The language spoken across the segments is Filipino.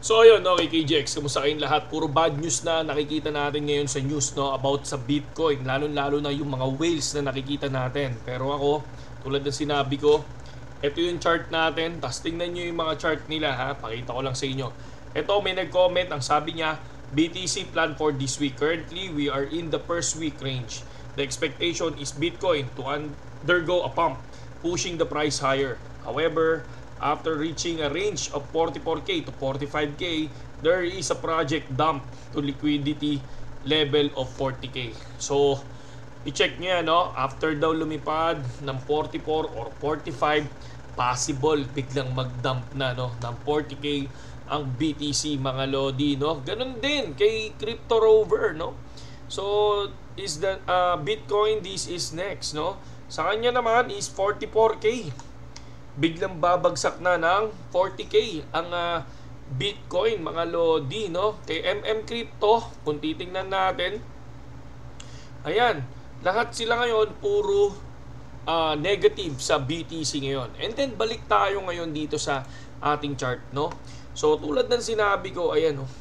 So ayun, okay KJX, kumusta kayong lahat? Puro bad news na nakikita natin ngayon sa news, no, about sa Bitcoin, lalo-lalo na yung mga whales na nakikita natin. Pero ako, tulad ng sinabi ko, ito yung chart natin, tapos tingnan nyo yung mga chart nila ha, pakita ko lang sa inyo. Ito, may nag-comment, ang sabi niya, BTC plan for this week. Currently, we are in the first week range. The expectation is Bitcoin to undergo a pump, pushing the price higher. However, after reaching a range of 44K to 45K, there is a project dump to liquidity level of 40K. So, i-check nyo yan, no? After daw lumipad ng 44 or 45, possible biglang mag-dump na, no? Ng 40K ang BTC, mga lodi, no? Ganun din kay Crypto Rover, no? So, is the Bitcoin, this is next, no? Sa kanya naman is 44K. Biglang babagsak na ng 40K ang Bitcoin, mga lodi, no? Kay MM Crypto, kung titingnan natin, ayan, lahat sila ngayon puro negative sa BTC ngayon. And then balik tayo ngayon dito sa ating chart, no? So tulad ng sinabi ko, ayan, no?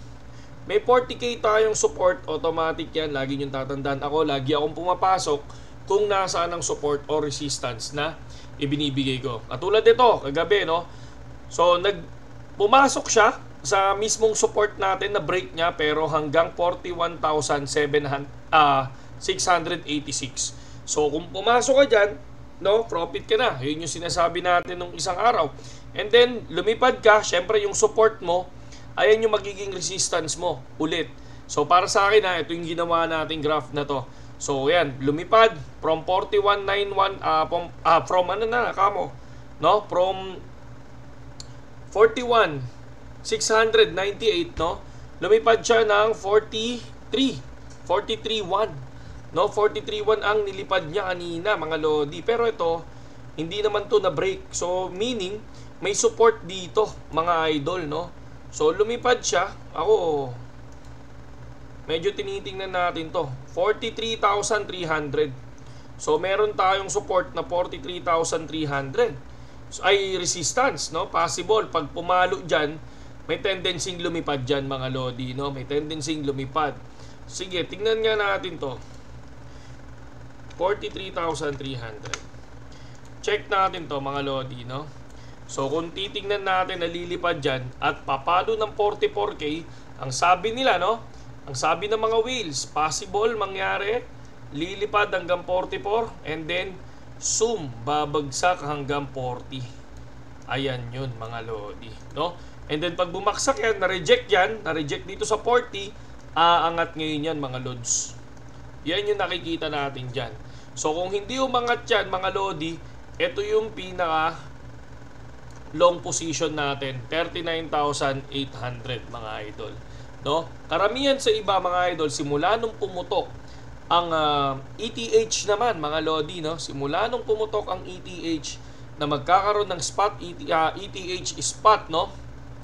May 40K tayong support, automatic yan, lagi nyo tatandaan. Ako, lagi akong pumapasok kung nasaan ang support or resistance na ibinibigay ko. Katulad nito, kagabi, no? So, pumasok siya sa mismong support natin na break niya, pero hanggang 41,686. So, kung pumasok ka dyan, no, profit ka na. Yun yung sinasabi natin nung isang araw. And then, lumipad ka, syempre yung support mo, ayan yung magiging resistance mo ulit. So, para sa akin, ito yung ginawa nating graph na to. So, yan, lumipad from 4191 from ano na kamo, no? From 41,698, no? Lumipad siya ng 43,1, no? 43,1 ang nilipad niya kanina, mga lodi. Pero ito, hindi naman to na break. So, meaning may support dito, mga idol, no? So, lumipad siya. Ako, medyo tinitingnan natin to. 43,300. So, meron tayong support na 43,300. So, ay resistance, no? Possible. Pag pumalo dyan, may tendency lumipad dyan, mga lodi, no? May tendency lumipad. Sige, tingnan nga natin to. 43,300. Check natin to, mga lodi, no? So, kung titingnan natin, nalilipad dyan at papalo ng 44K, ang sabi nila, no? Ang sabi ng mga whales, possible mangyari, lilipad hanggang 44 and then zoom, babagsak hanggang 40. Ayan yun, mga lodi, no? And then pag bumaksak yan, na-reject dito sa 40, aangat ngayon yan, mga lods. Yan yung nakikita natin dyan. So kung hindi umangat yan, mga lodi, ito yung pinaka long position natin, 39,800, mga idol. No? Karamihan sa iba, mga idol, simula nung pumutok ang ETH naman, mga lodi, no? Simula nung pumutok ang ETH na magkakaroon ng spot ETH spot, no?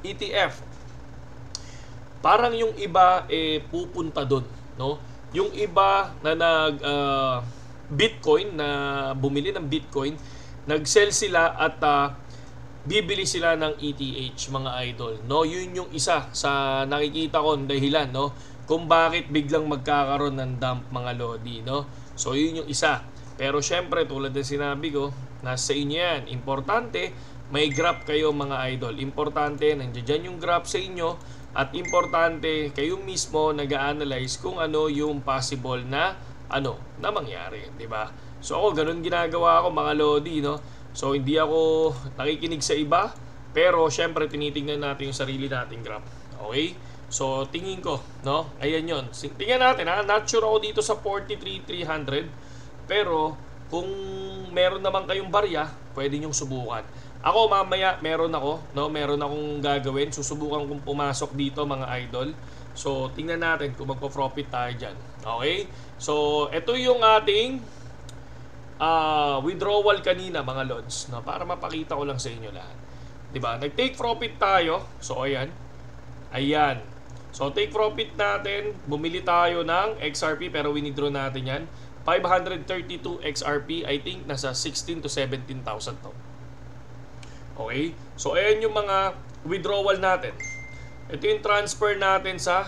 ETF. Parang yung iba pupunta doon, no? Yung iba na Bitcoin, na bumili ng Bitcoin, nag-sell sila at bibili sila ng ETH, mga idol, no? Yun yung isa sa nakikita ko dahilan, no, kung bakit biglang magkakaroon ng dump, mga lodi, no? So yun yung isa. Pero syempre, tulad ng sinabi ko, nasa inyo yan. Importante, may graph kayo, mga idol. Importante, nandiyan yung graph sa inyo. At importante, kayo mismo nag-a-analyze kung ano yung possible na na mangyari, di ba? So ako, ganun ginagawa ko, mga lodi, no? So, hindi ako nakikinig sa iba, pero syempre tinitingnan natin yung sarili nating graph. Okay? So, tingin ko, no? Ayan yun. Tingnan natin, ha? Not sure ako dito sa 43,300, pero kung meron naman kayong barya, pwede nyong subukan. Ako, mamaya, meron akong gagawin. Susubukan kong pumasok dito, mga idol. So, tingnan natin kung magpo-profit tayo dyan. Okay? So, ito yung ating withdrawal kanina, mga lods, no? Para mapakita ko lang sa inyo lahat, diba? Nag-take profit tayo. So ayan. So take profit natin, bumili tayo ng XRP, pero winidraw natin yan, 532 XRP. I think nasa 16 to 17,000 to. Okay? So ayan yung mga withdrawal natin. Ito yung transfer natin sa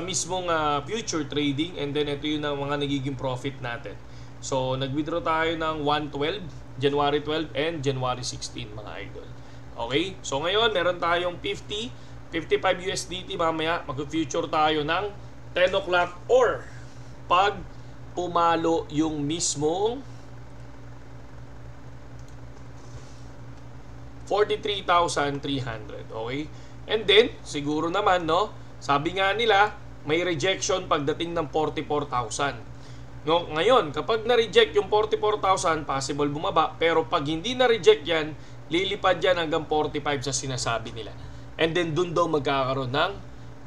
mismong future trading, and then ito yung mga nagiging profit natin. So nag-withdraw tayo ng 112, January 12 and January 16 mga idol. Okay? So ngayon meron tayong 55 USDT. Mamaya mag-future tayo ng 10 o'clock or pag pumalo yung mismong 43,300. Okay? And then, siguro naman, no? Sabi nga nila, may rejection pagdating ng 44,000. No, ngayon, kapag na-reject yung 44,000, possible bumaba. Pero pag hindi na-reject yan, lilipad yan hanggang 45 sa sinasabi nila. And then, dun daw magkakaroon ng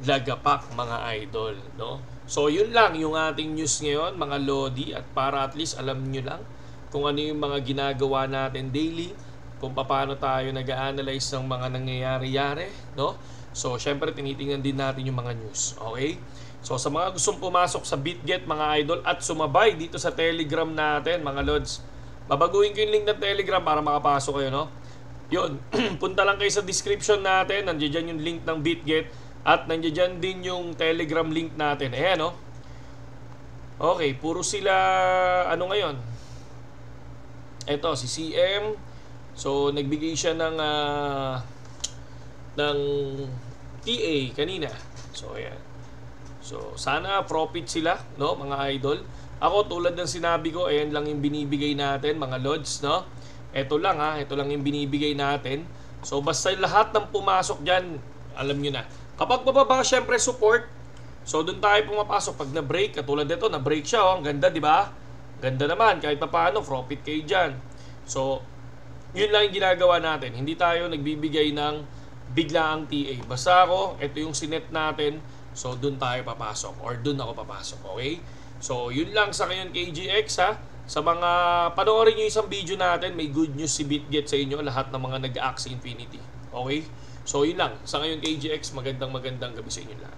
lagapak, mga idol. No? So, yun lang yung ating news ngayon, mga Lodi. At para at least alam nyo lang kung ano yung mga ginagawa natin daily, kung paano tayo nag-a-analyze ng mga nangyayari-yari, no? So, syempre, tinitingnan din natin yung mga news. Okay? So, sa mga gustong pumasok sa BitGet, mga idol, at sumabay dito sa Telegram natin, mga Lods, babaguhin ko yung link ng Telegram para makapasok kayo, no? Yun, punta lang kayo sa description natin, nandiyan dyan yung link ng BitGet, at nandiyan dyan din yung Telegram link natin. Ayan, no? Okay, puro sila, ano ngayon? Eto, si CM. So, nagbigay siya ng TA kanina. So, ayan. So, sana profit sila, no, mga idol. Ako, tulad ng sinabi ko, ayan lang yung binibigay natin, mga Lods, no. Ito lang, ito lang yung binibigay natin. So, basta lahat ng pumasok dyan, alam nyo na. Kapag bababa, syempre, support. So, dun tayo pumapasok. Pag na-break, katulad nito, na-break siya, ang ganda, di ba? Ganda naman, kahit pa paano, profit kayo dyan. So, yun lang yung ginagawa natin. Hindi tayo nagbibigay ng biglaang TA. Basta ako, ito yung sinet natin. So, dun tayo papasok. Or dun ako papasok. Okay? So, yun lang sa ngayon KGX, ha. Sa mga panoorin nyo isang video natin, may good news si BitGet sa inyo. Lahat ng mga nag-Axie Infinity. Okay? So, yun lang. Sa ngayon KGX, magandang gabi sa inyo lahat.